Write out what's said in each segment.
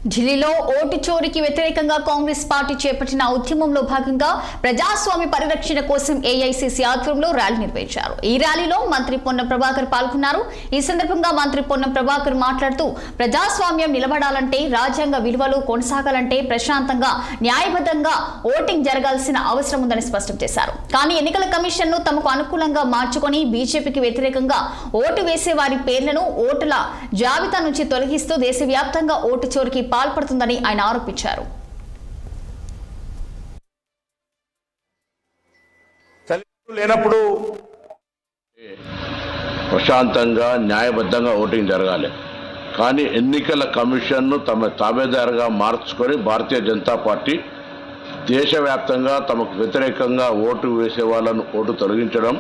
ఢిల్లీలో ఓటు చోరీకి వ్యతిరేకంగా కాంగ్రెస్ పార్టీ చేపట్టిన ఉద్యమంలో భాగంగా ప్రజాస్వామ్య పరిరక్షణ కోసం ఏఐసీసీ ఆధ్వర్యంలో ర్యాలీ నిర్వహించారు. ఈ ర్యాలీలో మంత్రి పొన్నం ప్రభాకర్ పాల్గొన్నారు. ఈ సందర్భంగా మంత్రి పొన్నం ప్రభాకర్ మాట్లాడుతూ ప్రజాస్వామ్యం నిలబడాలంటే, రాజ్యాంగ విలువలు కొనసాగాలంటే ప్రశాంతంగా న్యాయబద్ధంగా ఓటింగ్ జరగాల్సిన అవసరం ఉందని స్పష్టం చేశారు. కానీ ఎన్నికల కమిషన్ ను తమకు అనుకూలంగా మార్చుకొని బీజేపీకి వ్యతిరేకంగా ఓటు వేసే వారి పేర్లను ఓటుల జాబితా నుంచి తొలగిస్తూ దేశవ్యాప్తంగా ఓటు చోరీకి పాల్పడుతుందని ఆయన ఆరోపించారు. లేనప్పుడు ప్రశాంతంగా న్యాయబద్ధంగా ఓటింగ్ జరగాలి. కానీ ఎన్నికల కమిషన్ను తమ తాబేదారుగా మార్చుకొని భారతీయ జనతా పార్టీ దేశవ్యాప్తంగా తమకు వ్యతిరేకంగా ఓటు వేసే వాళ్ళను ఓటు తొలగించడం,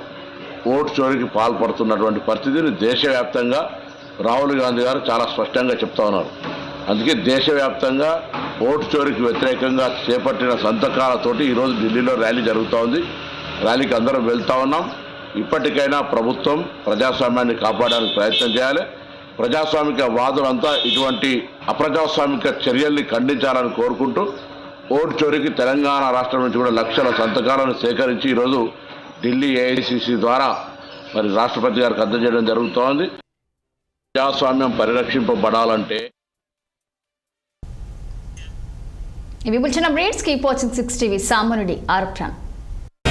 ఓటు చోరీకి పాల్పడుతున్నటువంటి పరిస్థితిని దేశవ్యాప్తంగా రాహుల్ గాంధీ గారు చాలా స్పష్టంగా చెప్తా ఉన్నారు. అందుకే దేశవ్యాప్తంగా ఓటు చోరీకి వ్యతిరేకంగా చేపట్టిన సంతకాలతోటి ఈరోజు ఢిల్లీలో ర్యాలీ జరుగుతూ ఉంది. ర్యాలీకి అందరం వెళ్తా ఉన్నాం. ఇప్పటికైనా ప్రభుత్వం ప్రజాస్వామ్యాన్ని కాపాడడానికి ప్రయత్నం చేయాలి. ప్రజాస్వామిక వాదులంతా ఇటువంటి అప్రజాస్వామిక చర్యల్ని ఖండించాలని కోరుకుంటూ ఓటు చోరీకి తెలంగాణ రాష్ట్రం నుంచి కూడా లక్షల సంతకాలను సేకరించి ఈరోజు ఢిల్లీ ఏఐసీసీ ద్వారా మరి రాష్ట్రపతి గారికి అందజేయడం జరుగుతోంది. ప్రజాస్వామ్యం పరిరక్షింపబడాలంటే ఇవి bulletin updates. Keep watching 6 TV. సామాన్యుడి ఆరోగ్యాన్ని